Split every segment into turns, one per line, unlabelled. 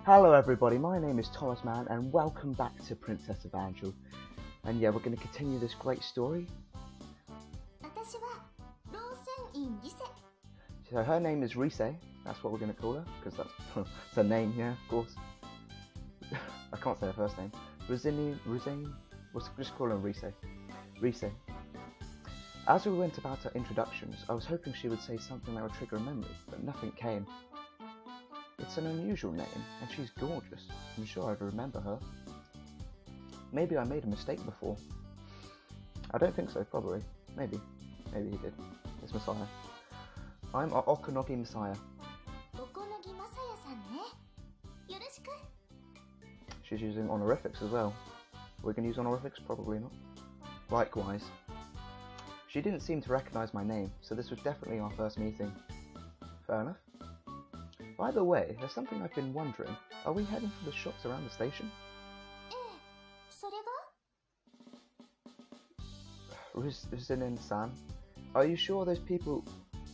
Hello everybody, my name is Thomas Mann and welcome back to Princess Evangile. And yeah, we're going to continue this great story. So her name is Rise, that's what we're going to call her, because that's her name, yeah, of course. I can't say her first name. Rosine, we'll just call her Rise. Rise. As we went about our introductions, I was hoping she would say something that would trigger a memory, but nothing came. It's an unusual name, and she's gorgeous. I'm sure I'd remember her. Maybe I made a mistake before. I don't think so, probably. Maybe he did. It's Masaya. I'm Okonogi Masaya. She's using honorifics as well. We're going to use honorifics? Probably not. Likewise. She didn't seem to recognise my name, so this was definitely our first meeting. Fair enough. By the way, there's something I've been wondering. Are we heading for the shops around the station? Ruzinin-san, are you sure those people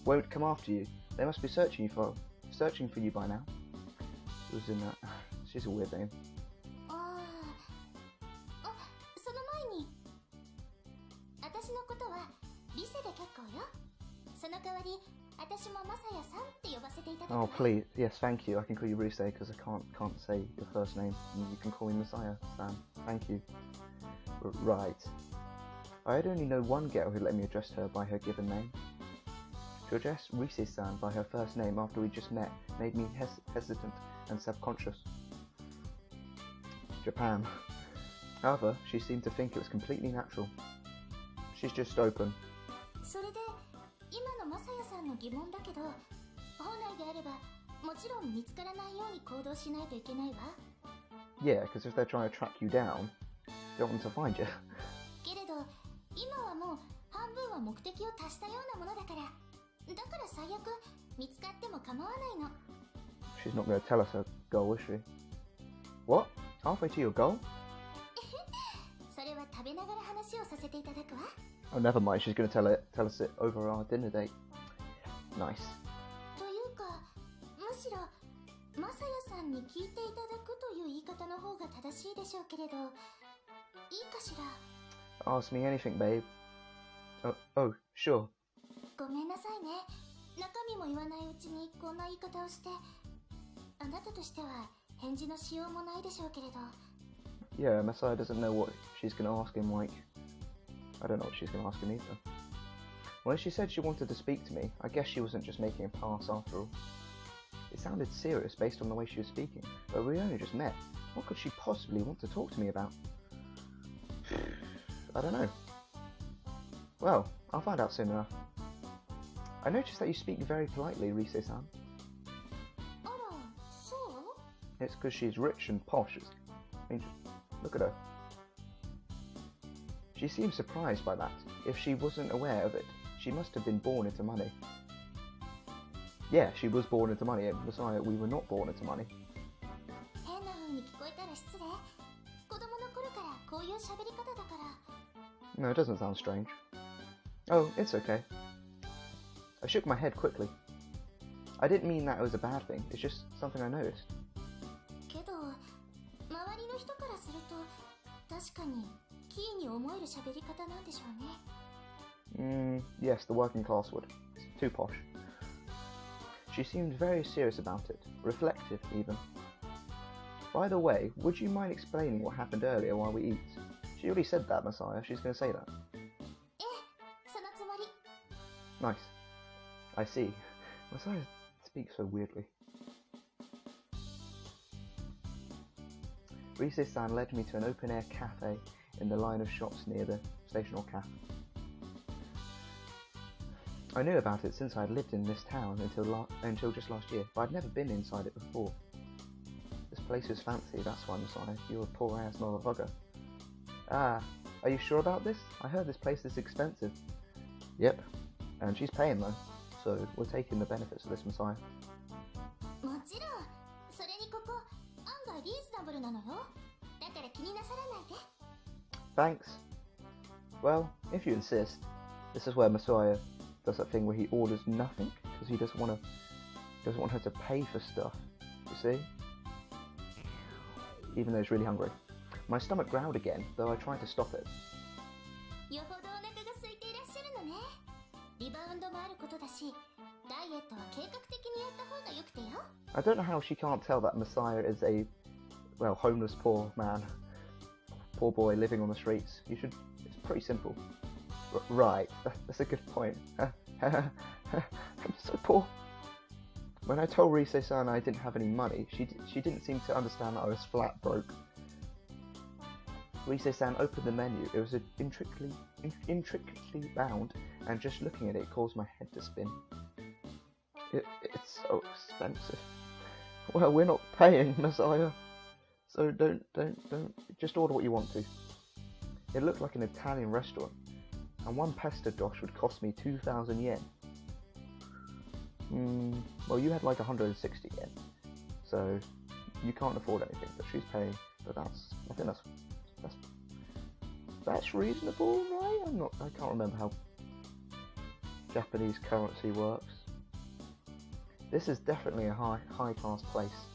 won't come after you? They must be searching for you by now. Ruzina, she's a weird name. Oh please, yes, thank you. I can call you Rise because I can't say your first name. You can call me Masaya-san. Thank you. Right. I had only known one girl who let me address her by her given name. To address Rise-san by her first name after we just met made me hesitant and self-conscious. Japan. However, she seemed to think it was completely natural. She's just open. Yeah, because if they're trying to track you down, they don't want to find you. She's not going to tell us her goal, is she? What? Halfway to your goal? Oh, never mind. She's going to tell us it over our dinner date. Nice. Ask me anything, babe. Oh, sure. Yeah, Masaya doesn't know what she's going to ask him, like... I don't know what she's going to ask him either. When she said she wanted to speak to me, I guess she wasn't just making a pass after all. It sounded serious based on the way she was speaking, but we only just met. What could she possibly want to talk to me about? I don't know. Well, I'll find out soon enough. I noticed that you speak very politely, Rise-san. It's because she's rich and posh. I mean, look at her. She seemed surprised by that. If she wasn't aware of it, she must have been born into money. Yeah, she was born into money. Masaya, we were not born into money. No, it doesn't sound strange. Oh, it's okay. I shook my head quickly. I didn't mean that it was a bad thing, it's just something I noticed. Yes, the working class would. It's too posh. She seemed very serious about it, reflective even. By the way, would you mind explaining what happened earlier while we eat? She already said that, Masaya. She's going to say that. Nice. I see. Masaya speaks so weirdly. Rise-san led me to an open-air cafe in the line of shops near the station or cafe. I knew about it since I had lived in this town until just last year, but I'd never been inside it before. This place is fancy, that's why, Masaya. You're a poor-ass motherfucker. Ah, are you sure about this? I heard this place is expensive. Yep, and she's paying though, so we're taking the benefits of this, Masaya. Thanks. Well, if you insist. This is where Masaya does that thing where he orders nothing because he doesn't want her to pay for stuff. You see? even though he's really hungry. My stomach growled again, though I tried to stop it. I don't know how she can't tell that Masaya is a, well, homeless poor man. Poor boy living on the streets. It's pretty simple. Right, that's a good point. I'm so poor. When I told Rise-san I didn't have any money, she didn't seem to understand that I was flat broke. Rise-san opened the menu. It was intricately bound, and just looking at it caused my head to spin. It's so expensive. Well, we're not paying, Masaya. So don't, just order what you want to. It looked like an Italian restaurant, and one pasta dosh would cost me 2,000 yen. Well, you had like 160 yen, so you can't afford anything, but she's paying, but I think that's reasonable, right? I can't remember how Japanese currency works. This is definitely a high class place.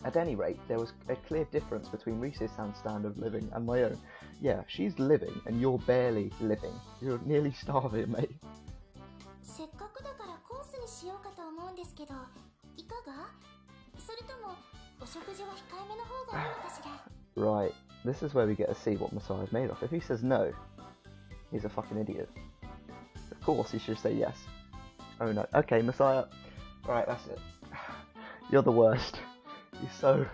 At any rate, there was a clear difference between Rise-san's standard of living and my own. Yeah, she's living, and you're barely living. You're nearly starving, mate. Right, this is where we get to see what Masaya's made of. If he says no, he's a fucking idiot. Of course, he should say yes. Oh no. Okay, Masaya. Right, that's it. You're the worst. He's so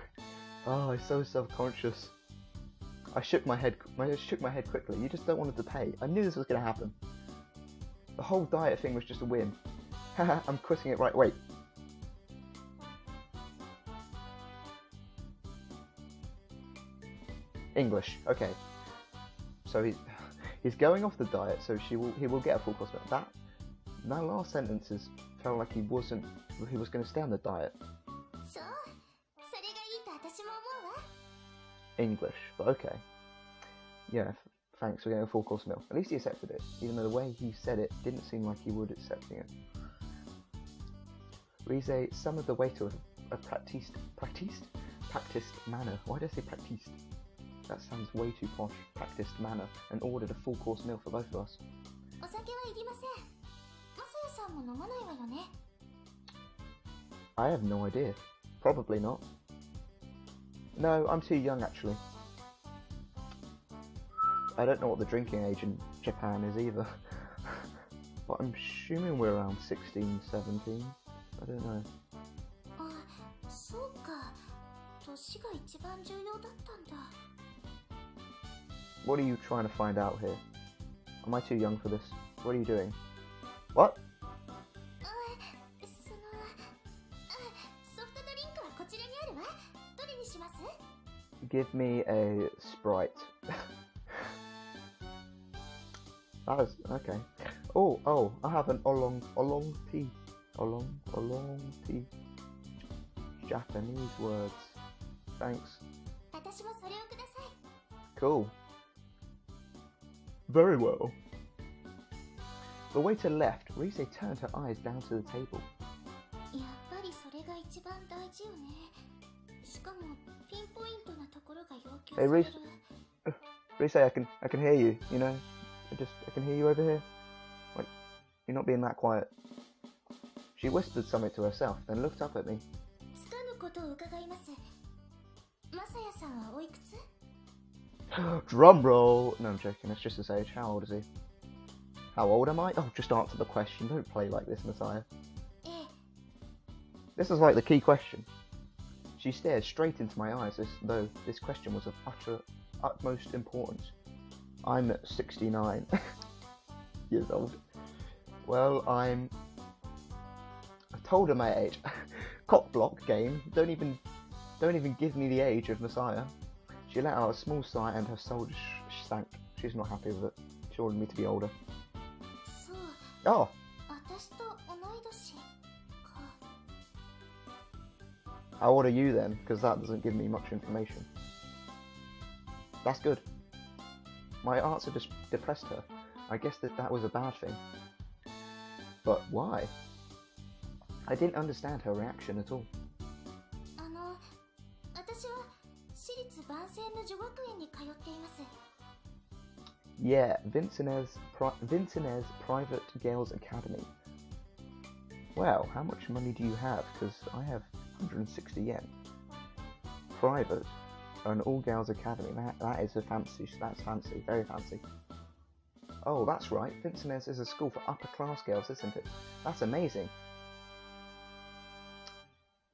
self-conscious. I shook my head quickly. You just don't want him to pay. I knew this was going to happen. The whole diet thing was just a whim. Haha, I'm quitting it right. Wait. English. Okay. So he's going off the diet, so he will get a full course meal. That last sentence felt like he was going to stay on the diet. English, but okay. Yeah, thanks for getting a full course meal. At least he accepted it, even though the way he said it didn't seem like he would accepting it. Rise summoned the waiter with a practiced manner. Why did I say practiced? That sounds way too posh. Practiced manner, and ordered a full course meal for both of us. I have no idea. Probably not. No, I'm too young actually. I don't know what the drinking age in Japan is either. But I'm assuming we're around 16, 17. I don't know. What are you trying to find out here? Am I too young for this? What are you doing? What? Give me a Sprite. That is okay. Oh, I have an oolong tea. Oolong tea. Japanese words. Thanks. Cool. Very well. The waiter left. Rise turned her eyes down to the table. Hey Rise, I can hear you. You know, I can hear you over here. Like, you're not being that quiet. She whispered something to herself, then looked up at me. Drum roll! No, I'm joking. It's just his age. How old is he? How old am I? Oh, just answer the question. Don't play like this, Masaya. This is like the key question. She stared straight into my eyes as though this question was of utmost importance. I'm 69 years old. Well, I told her my age. Cock block game. Don't even give me the age of Masaya. She let out a small sigh and her soul sank. She's not happy with it. She wanted me to be older. Oh. How old are you then? Because that doesn't give me much information. That's good. My answer just depressed her. I guess that was a bad thing. But why? I didn't understand her reaction at all. Yeah, Vincennes Private Girls Academy. Well, how much money do you have? Because I have 160 yen. Private, an all-girls academy. That is a fancy. That's fancy, very fancy. Oh, that's right. Vincennes is a school for upper-class girls, isn't it? That's amazing.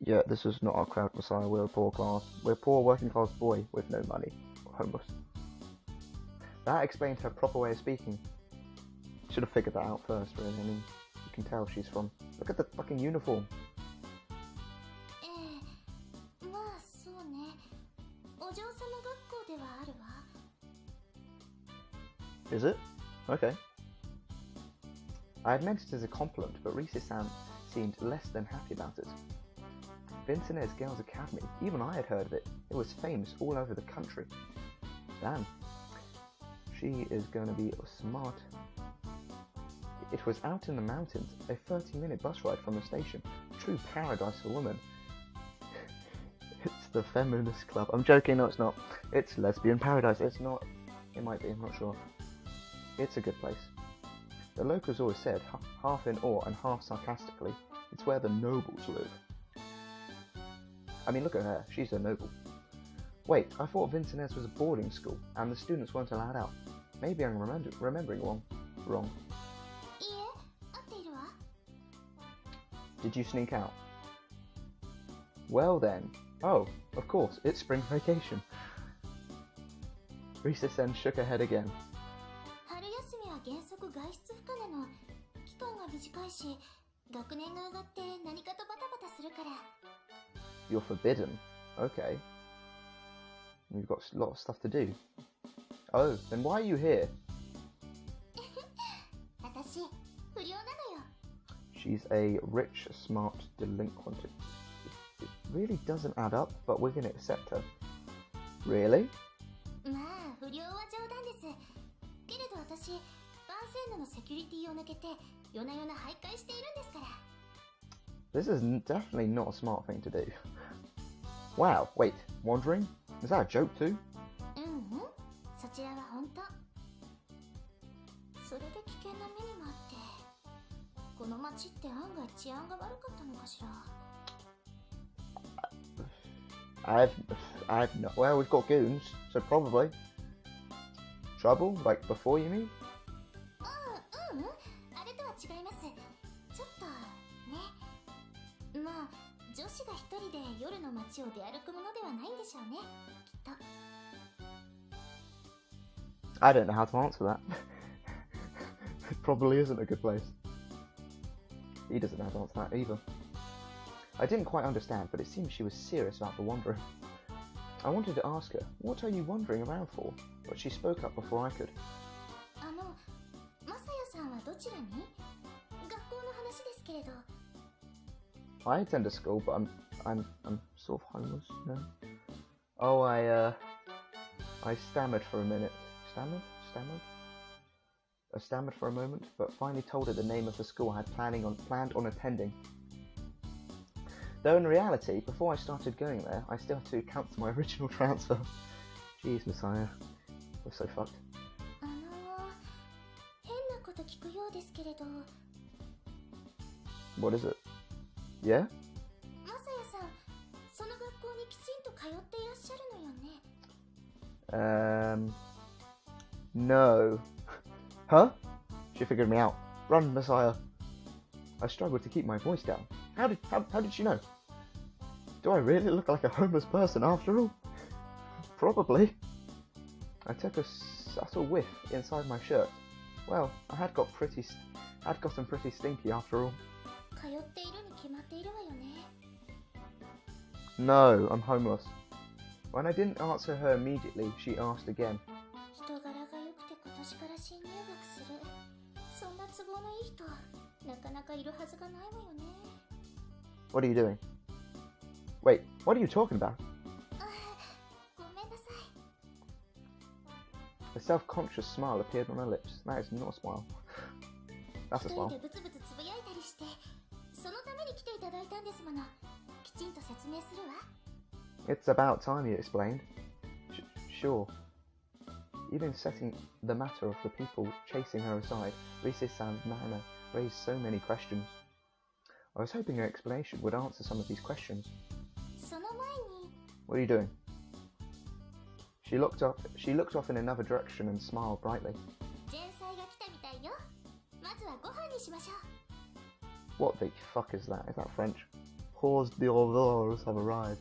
Yeah, this is not our crowd, Masaya. We're a poor class. We're a poor working-class boy with no money. Homeless. That explains her proper way of speaking. Should have figured that out first, really. I mean, you can tell she's from... Look at the fucking uniform. Is it? Okay. I had meant it as a compliment, but Risa-san seemed less than happy about it. Vincennes Girls Academy, even I had heard of it. It was famous all over the country. Damn. She is going to be smart. It was out in the mountains, a 30-minute bus ride from the station. True paradise for women. It's the feminist club. I'm joking, no it's not. It's lesbian paradise. It's not. It might be, I'm not sure. It's a good place. The locals always said, half in awe and half sarcastically, it's where the nobles live. I mean, look at her. She's a noble. Wait, I thought Vincennes was a boarding school, and the students weren't allowed out. Maybe I'm remembering wrong. Did you sneak out? Well then. Oh, of course, it's spring vacation. Risa-sen shook her head again. You're forbidden? Okay. We've got a lot of stuff to do. Oh, then why are you here? She's a rich, smart delinquent. It really doesn't add up, but we're going to accept her. Really? This is definitely not a smart thing to do. Wow, wait, wandering? Is that a joke too? I've no. Well, we've got goons, so probably. Trouble? Like before, you mean? I don't know how to answer that. It probably isn't a good place. He doesn't know how to answer that either. I didn't quite understand, but it seemed she was serious about the wandering. I wanted to ask her, what are you wandering around for? But she spoke up before I could. I attend a school, but I'm sort of homeless, no? Oh, I stammered for a minute. Stammered? I stammered for a moment, but finally told her the name of the school I had planned on attending. Though in reality, before I started going there, I still had to account for my original transfer. Jeez, Masaya. We're so fucked. What is it? Yeah? No. Huh? She figured me out. Run, Masaya. I struggled to keep my voice down. How did she know? Do I really look like a homeless person after all? Probably. I took a subtle whiff inside my shirt. Well, I had gotten pretty stinky after all. No, I'm homeless. When I didn't answer her immediately, she asked again. What are you doing? Wait, what are you talking about? A self-conscious smile appeared on her lips. That is not a smile. That's a smile. It's about time you explained. sure. Even setting the matter of the people chasing her aside, Rise-san's manner raised so many questions. I was hoping her explanation would answer some of these questions. What are you doing? She looked off in another direction and smiled brightly. What the fuck is that? Is that French? Hors d'oeuvres have arrived.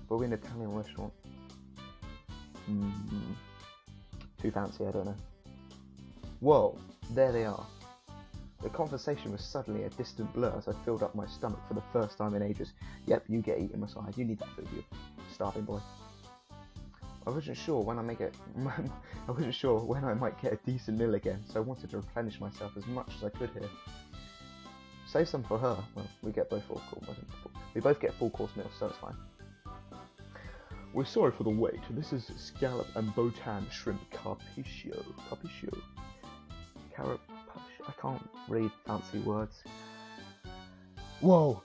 But we're in an Italian restaurant. Too fancy, I don't know. Whoa, there they are. The conversation was suddenly a distant blur as I filled up my stomach for the first time in ages. Yep, you get eaten, Masaya. You need that food, you starving boy. I wasn't sure when I might get a decent meal again, so I wanted to replenish myself as much as I could here. Save some for her. Well, we get both we both get full course meals, so it's fine. We're sorry for the wait. This is scallop and botan shrimp carpaccio. I can't read fancy words. Whoa!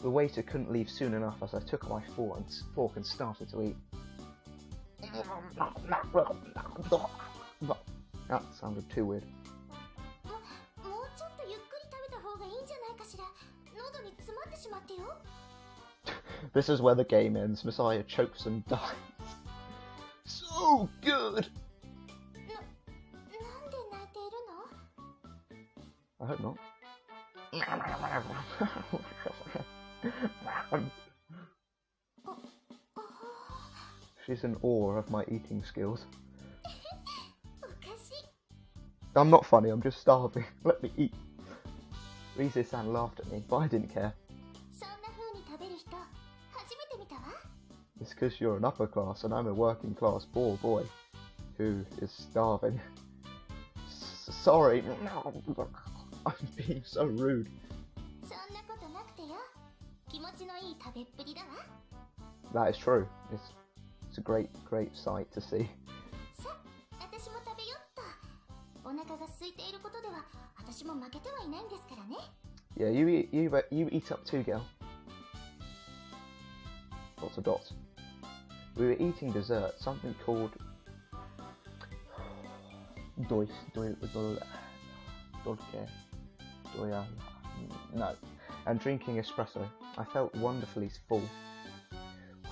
The waiter couldn't leave soon enough as I took my fork and started to eat. That sounded too weird. This is where the game ends. Masaya chokes and dies. So good! I hope not. She's in awe of my eating skills. I'm not funny, I'm just starving. Let me eat. Rise-san laughed at me, but I didn't care. It's because you're an upper class and I'm a working class poor boy who is starving. Sorry. I'm being so rude. That is true. It's a great sight to see. Yeah, you eat up too, girl. Lots of dots. We were eating dessert, something called no, and drinking espresso. I felt wonderfully full.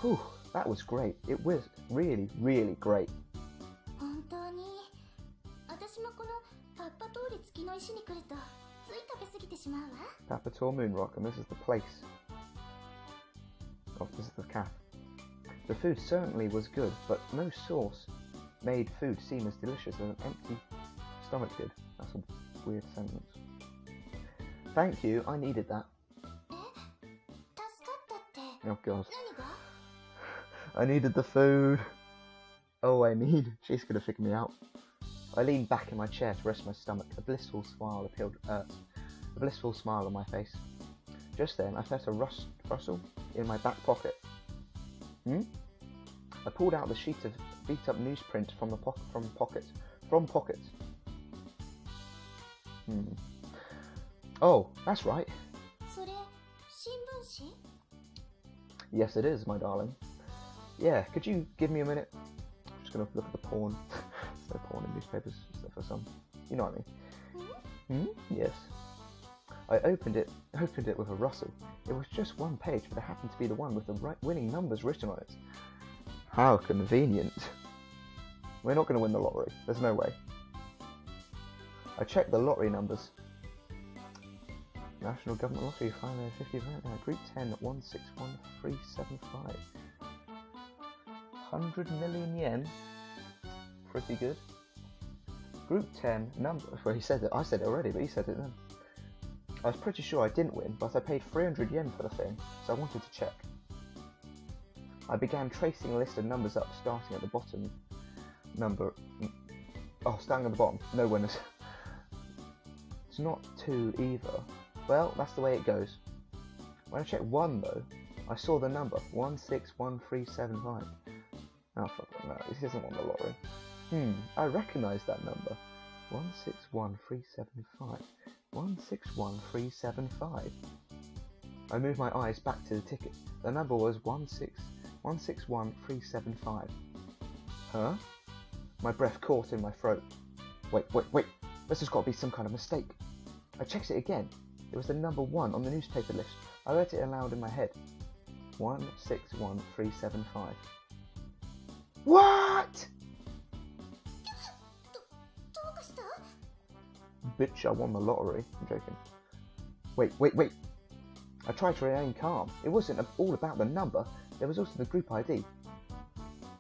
Whew, that was great. It was really, really great. Papator Moonrock, and this is the place. Oh, this is the cafe. The food certainly was good, but no sauce made food seem as delicious as an empty stomach did. That's a weird sentence. Thank you, I needed that. Oh god. I needed the food. Oh, she's gonna figure me out. I leaned back in my chair to rest my stomach. A blissful smile on my face. Just then, I felt a rustle in my back pocket. I pulled out the sheet of beat-up newsprint from pocket. Oh, that's right. Yes, it is, my darling. Yeah, could you give me a minute? I'm just gonna look at the porn. There's no porn in newspapers, except for some. You know what I mean? Yes. I opened it with a rustle. It was just one page, but it happened to be the one with the right winning numbers written on it. How convenient. We're not going to win the lottery. There's no way. I checked the lottery numbers. National Government Lottery, 550, Group 10, 161375. 100 million yen. Pretty good. Group 10 number. Well, he said it. I said it already, but he said it then. I was pretty sure I didn't win, but I paid 300 yen for the thing, so I wanted to check. I began tracing a list of numbers up, starting at the bottom. Starting at the bottom. No winners. It's not 2 either. Well, that's the way it goes. When I checked 1 though, I saw the number 161375. Oh fuck it, no, this isn't on the lottery. I recognise that number. 161375. 161375. I moved my eyes back to the ticket. The number was 161375. Huh? My breath caught in my throat. Wait. This has got to be some kind of mistake. I checked it again. It was the number 1 on the newspaper list. I read it aloud in my head. 161375. What? Bitch, I won the lottery. I'm joking. Wait. I tried to remain calm. It wasn't all about the number. There was also the group ID.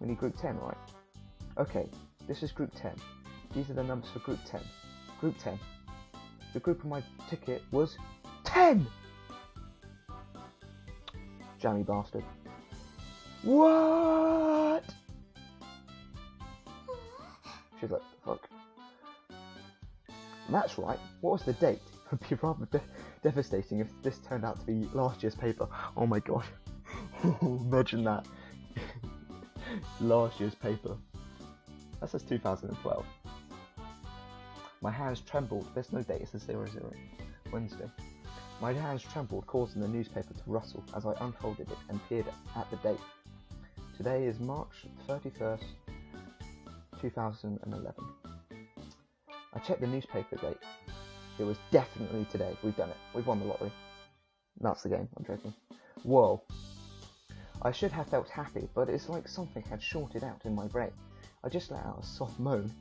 We need group 10, right? Okay, this is group 10. These are the numbers for group 10. Group 10. The group on my ticket was 10! Jammy bastard. What? She's like, fuck. That's right. What was the date? It would be rather devastating if this turned out to be last year's paper. Oh my god. Imagine that. Last year's paper. That says 2012. My hands trembled. There's no date, it says 00. Wednesday. My hands trembled, causing the newspaper to rustle as I unfolded it and peered at the date. Today is March 31st, 2011. I checked the newspaper date. It was definitely today. We've done it. We've won the lottery. That's the game. I'm joking. Whoa. I should have felt happy, but it's like something had shorted out in my brain. I just let out a soft moan.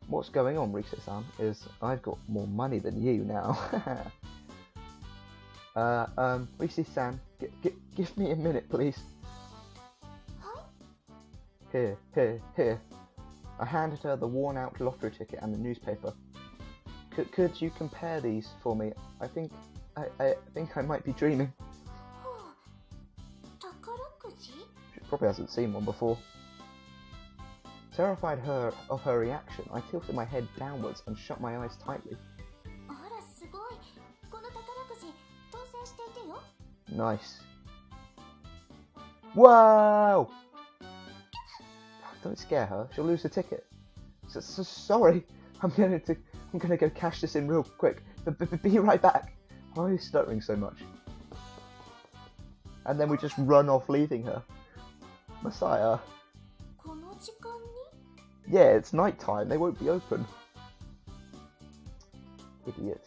What's going on, Risa-san, is I've got more money than you now. Risa-san, give me a minute, please. Here. I handed her the worn-out lottery ticket and the newspaper. Could you compare these for me? I think I might be dreaming. She probably hasn't seen one before. Terrified of her reaction, I tilted my head downwards and shut my eyes tightly. Nice. Whoa! Don't scare her. She'll lose the ticket. Sorry. I'm gonna go cash this in real quick. Be right back. Why are you stuttering so much? And then we just run off, leaving her. Masaya. Yeah, it's night time. They won't be open. Idiot.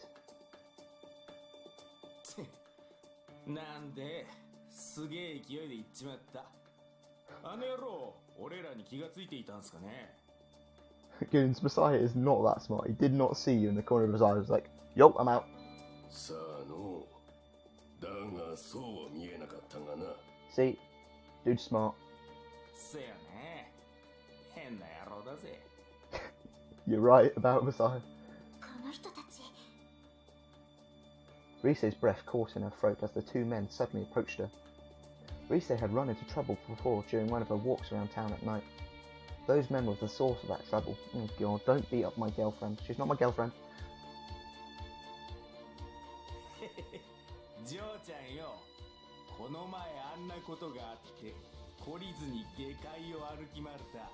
なんですげえ勢いで行っちまった。あの野郎、俺らに気がついていたんすかね。
Goons, Masaya is not that smart. He did not see you in the corner of his eye. He was like, yo, I'm out.
さあの、だがそうは見えなかったがな。
See? Dude's smart.
せやね。変な野郎だぜ。
You're right about Masaya. Rise's breath caught in her throat as the two men suddenly approached her. Rise had run into trouble before during one of her walks around town at night. Those men were the source of that trouble. Oh god, don't beat up my girlfriend. She's not my girlfriend.
ジョーちゃんよ、この前あんなことがあって懲りずに下界を歩き回った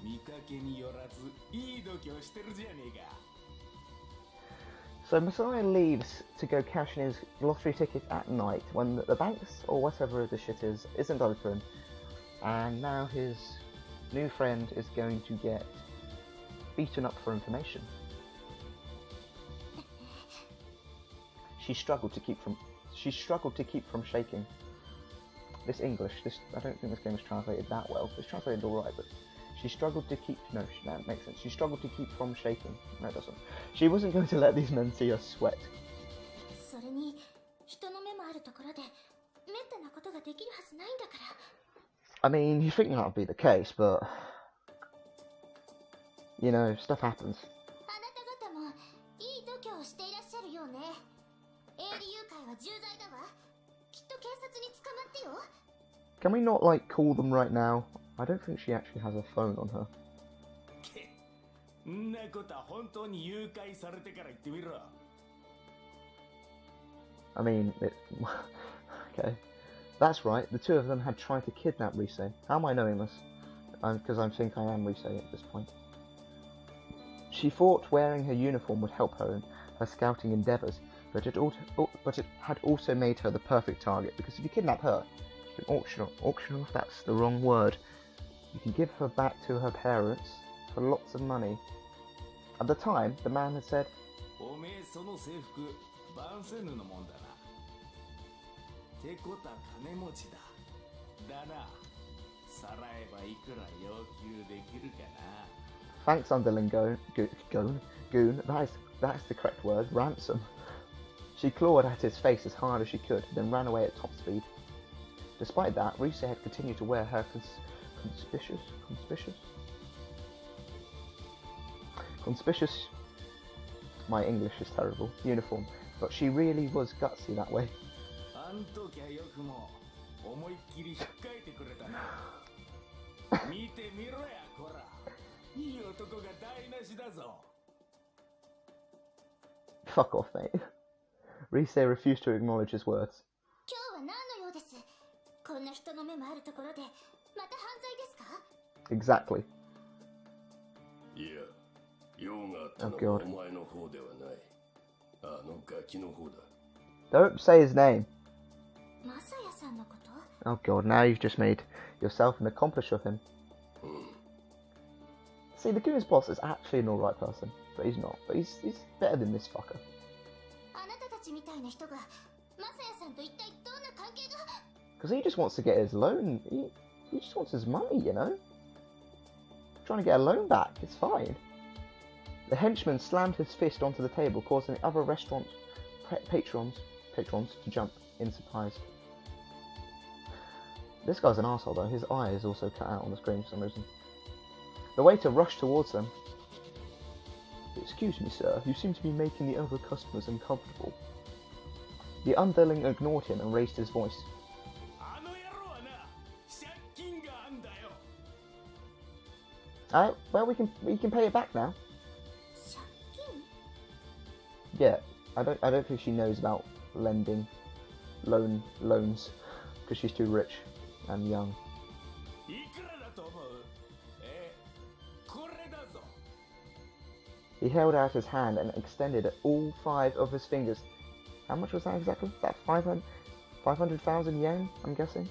見かけによらずいい度胸してるじゃねえか。
So Masaya leaves to go cash in his lottery ticket at night when the banks or whatever the shit is isn't open, and now his new friend is going to get beaten up for information. She struggled to keep from shaking. This English, I don't think this game is translated that well. It's translated alright, but she struggled to keep, no, that makes sense. She struggled to keep from shaking. No, it doesn't. She wasn't going to let these men see her sweat. I mean, you think that would be the case, but you know, stuff happens. Can we not, like, call them right now? I don't think she actually has a phone on her. I mean, okay. That's right, the two of them had tried to kidnap Rise. How am I knowing this? Because I think I am Rise at this point. She thought wearing her uniform would help her, her scouting endeavours, but it had also made her the perfect target, because if you kidnap her, you can auction off, that's the wrong word. You can give her back to her parents for lots of money. At the time, the man had said, thanks, underling goon, that is the correct word, ransom. She clawed at his face as hard as she could, then ran away at top speed. Despite that, Rise had continued to wear her conspicuous, my English is terrible, uniform, but she really was gutsy that way. Fuck off, mate. Rise refused to acknowledge his words. Exactly. Oh god. Don't say his name. Oh god, now you've just made yourself an accomplice of him. See, the goon's boss is actually an alright person, but he's not. But he's better than this fucker. Because he just wants to get his loan. He just wants his money, you know? Trying to get a loan back, it's fine. The henchman slammed his fist onto the table, causing the other restaurant patrons to jump in surprise. This guy's an arsehole though, his eye is also cut out on the screen for some reason. The waiter rushed towards them. Excuse me, sir, you seem to be making the other customers uncomfortable. The underling ignored him and raised his voice. Well, we can pay it back now. Yeah, I don't think she knows about lending loans because she's too rich and young. He held out his hand and extended all 5 of his fingers. How much was that exactly? That 500,000 yen, I'm guessing?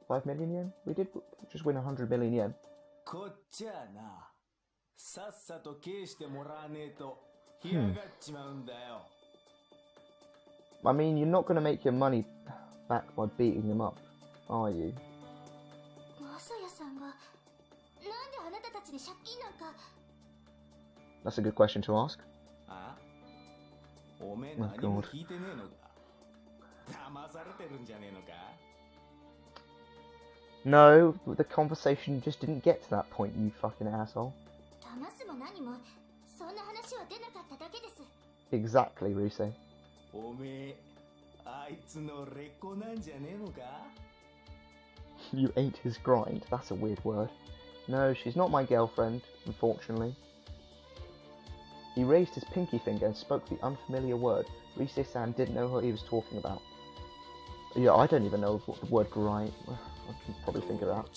5 million yen? We did just win 100 million yen. I mean, you're not going to make your money back by beating him up, are you? That's a good question to ask. Oh god. No, the conversation just didn't get to that point, you fucking asshole. Exactly, Rise. You ate his grind, that's a weird word. No, she's not my girlfriend, unfortunately. He raised his pinky finger and spoke the unfamiliar word. Rise-san didn't know what he was talking about. Yeah, I don't even know what the word grind... I can probably figure it out.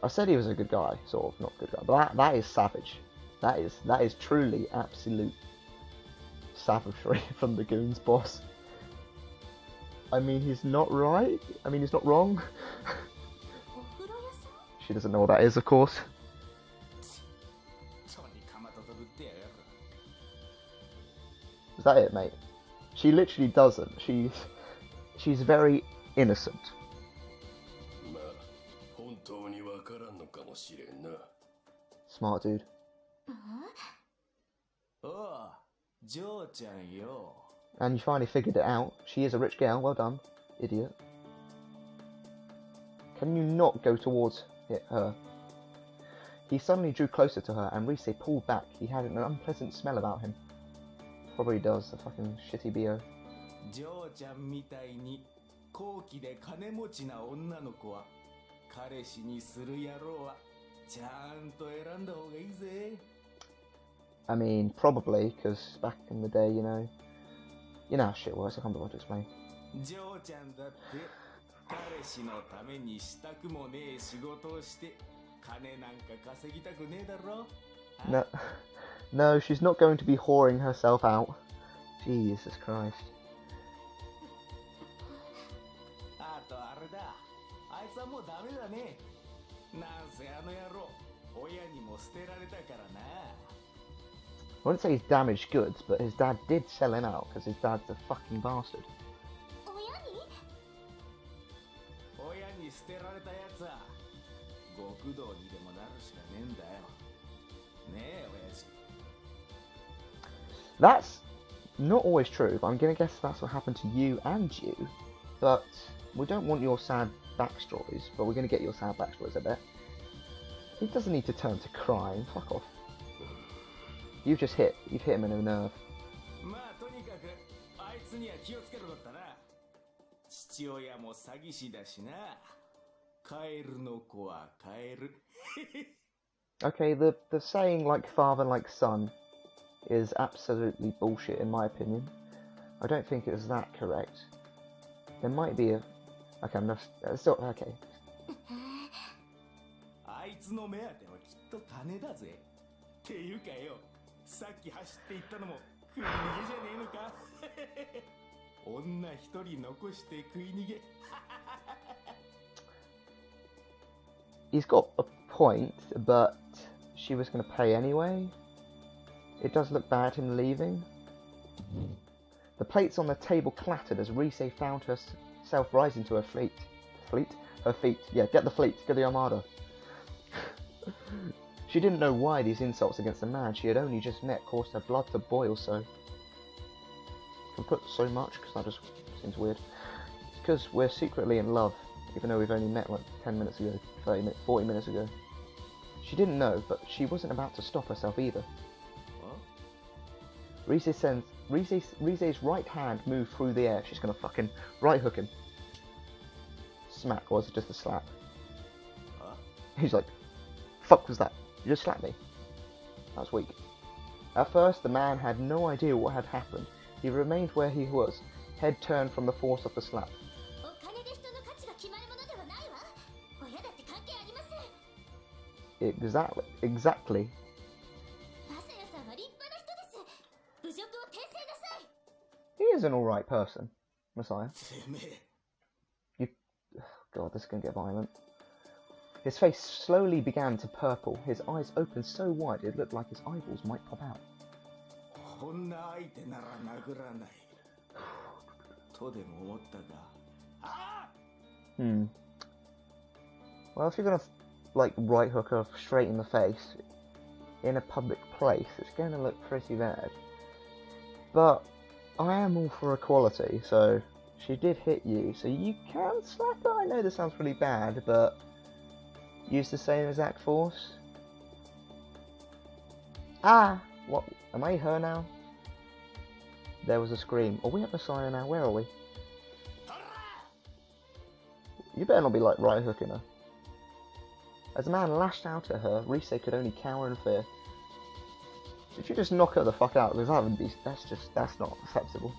I said he was a good guy, sort of, not good guy, but that is savage. That is truly absolute savagery from the goon's boss. I mean, he's not right. I mean, he's not wrong. She doesn't know what that is, of course. Is that it, mate? She literally doesn't. She's very innocent. Smart dude. And you finally figured it out. She is a rich girl. Well done, idiot. Can you not go towards her? He suddenly drew closer to her, and Rise pulled back. He had an unpleasant smell about him. Probably does, the fucking shitty BO. I mean, probably, because back in the day, you know how shit works, I can't be able to explain.
彼氏のためにしたくもねえ仕事をして金なんか稼ぎたくねえだろ。
No, no, she's not going to be whoring herself out. Jesus Christ.
あとあれだ、あいつはもうダメだね。なんせあの野郎、親にも捨てられたからな。
I wouldn't say he's damaged goods, but his dad did sell him out because his dad's a fucking bastard.
親に捨てられたやつは極道にでもなるしかねえんだよ。ねえ親父。
That's not always true, but I'm gonna guess that's what happened to you and you. But we don't want your sad backstories, but we're gonna get your sad backstories, I bet. He doesn't need to turn to crying, fuck off. You've hit him in a nerve.
まあとにかくあいつには気をつけろだったな。父親も詐欺師だしな。カエルの子はカエル。
Okay, the saying like father like son is absolutely bullshit in my opinion. I don't think it was that correct. There might be a... Okay, I'm not... Still, okay.
あいつの目当てはきっと金だぜ。っていうかよ、さっき走っていったのも食い逃げじゃねえのか。女一人残して食い逃げ。
He's got a point, but she was going to pay anyway. It does look bad him leaving. The plates on the table clattered as Rise found herself rising to her feet. Her feet. Yeah, get the fleet. Get the armada. She didn't know why these insults against the man she had only just met caused her blood to boil so. Can put so much because that just seems weird. It's because we're secretly in love, even though we've only met like 10 minutes ago, 40 minutes ago. She didn't know, but she wasn't about to stop herself either. Rise's right hand moved through the air. She's gonna fucking right hook him. Smack, or was it just a slap? He's like, fuck was that? You just slapped me. That's weak. At first, the man had no idea what had happened. He remained where he was, head turned from the force of the slap. Exactly. He is an alright person, Masaya. God, this is going to get violent. His face slowly began to purple. His eyes opened so wide it looked like his eyeballs might pop out. Well, if you're going to, like, right hook her straight in the face in a public place, it's going to look pretty bad. But I am all for equality, so she did hit you, so you can slap her. I know this sounds really bad, but use the same exact force. Ah! What? Am I her now? There was a scream. Are we at Masaya now? Where are we? You better not be like right hooking her. As the man lashed out at her, Rise could only cower in fear. Did you just knock her the fuck out? Because that would be... That's not acceptable.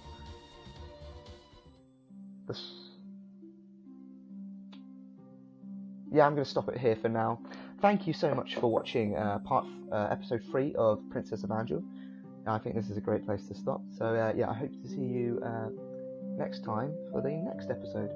Yeah, I'm going to stop it here for now. Thank you so much for watching episode 3 of Princess Evangile. I think this is a great place to stop. So yeah, I hope to see you next time for the next episode.